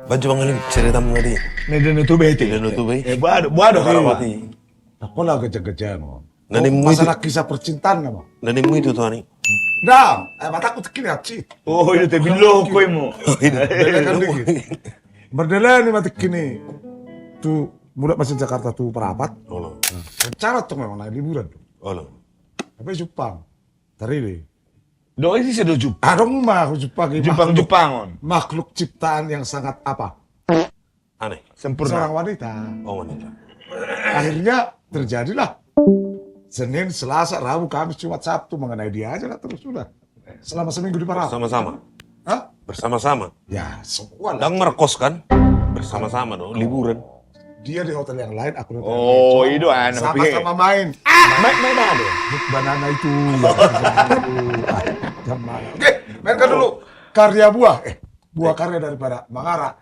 Baju mangaling cerita mo tadi. Nedonutubeti. Nedonutubei. Buado karawati. Ako lang gajah-gajah no. Nanim mo Masalah kisah percintaan naman. Nanim mo ito to ani. Nah, mataku tekini aci. Oh, itu teh biloko mo. Kan dikit. Berdela nih mati kini. Tuh muda masih Jakarta tuh perapat. Olo. Rencana tuh memang naik liburan. Olo. Tapi Jepang. Tari deh. Do ini sudah Jepang. Adong mah Jepang ini Jepangon. makhluk ciptaan yang sangat apa? Aneh. Sempurna. Seorang wanita. Oh wanita. Akhirnya terjadilah. Senin, Selasa, Rabu, Kamis, Jumat, Sabtu mengenai dia aja lah terus sudah. Selama seminggu di Parapat. Bersama-sama. Hah? Bersama-sama. Ya semua lah. Dan merkos kan? Bersama-sama dong. Liburan. Dia di hotel yang lain, aku di hotel yang Oh, lain. itu anu. Sama-sama main. Main ada. Banana itu. Jam mana? Oke, mainkan dulu. Karya buah. Buah karya daripada Mangara.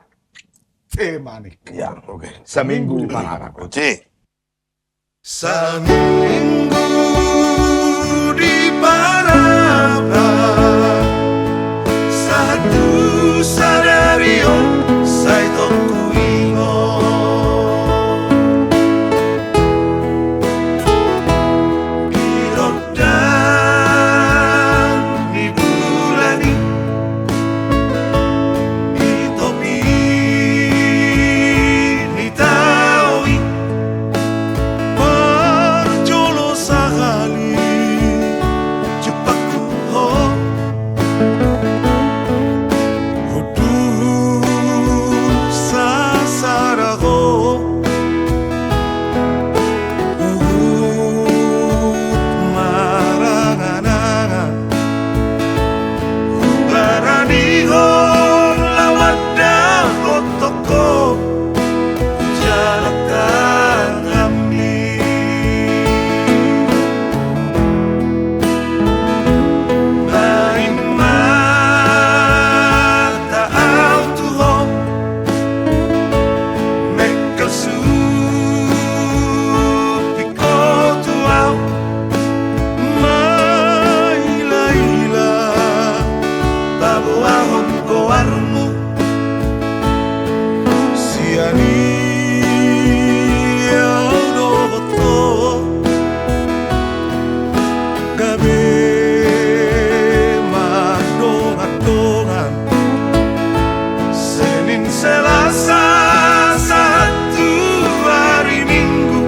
Manik. Ya, oke. Seminggu di Parapat. Oce. Seminggu di Parapat, satu sadario sai tokuimo, birodan di bulani, di topi di tawi. Berjolo sekali Jepangku ho Hudu sasarago maranganangan Ugaranigo lawadah kotoko Jalatan kami Main mata autuho Mekel supiko tuau Maila-ila Babo ahon koarmu Siani Gabe madongan Senin Selasa satu hari Minggu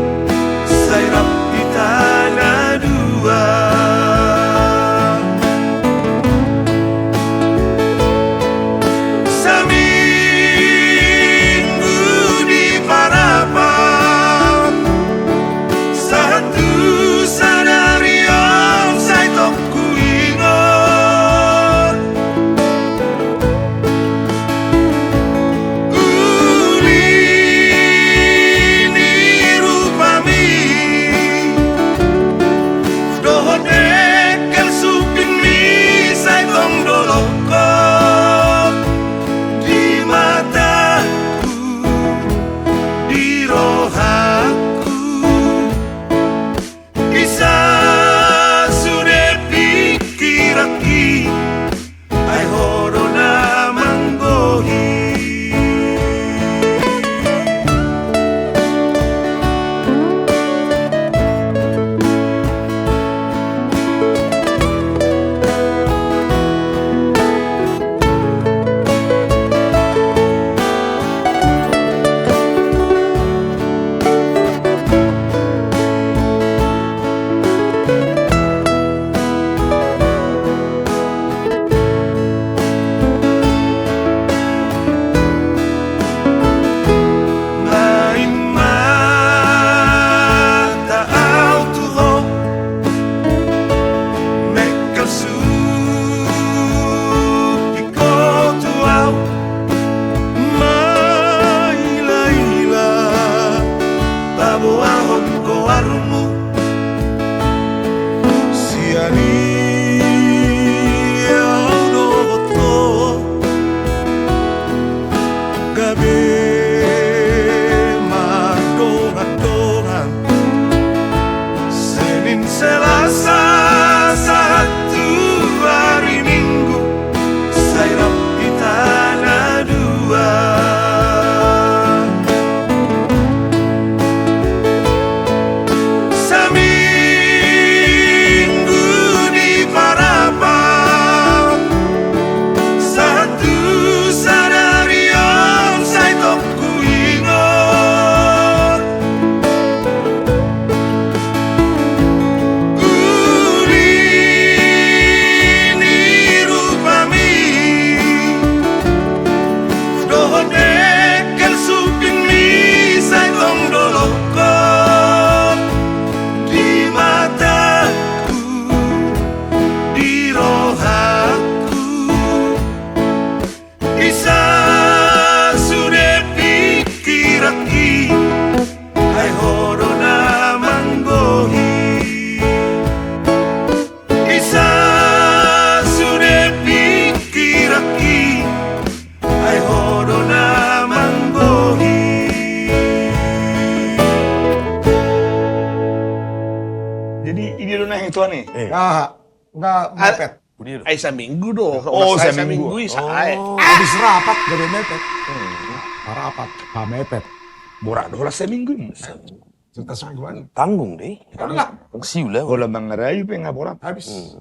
saya di tanah dua Jadi ini lo naik itu nih. Nggak mepet. Begitu. Ay, sa minggu do. Oh, sa Sa minggu. minggu, isa ay. Habis rapat jadi mepet. Rapat, mepet. Borak dola seminggu. Cerita semingguan. Tanggung deh. Udah lah, Siul lah. Kalau bang ngerayu pengen borak. habis.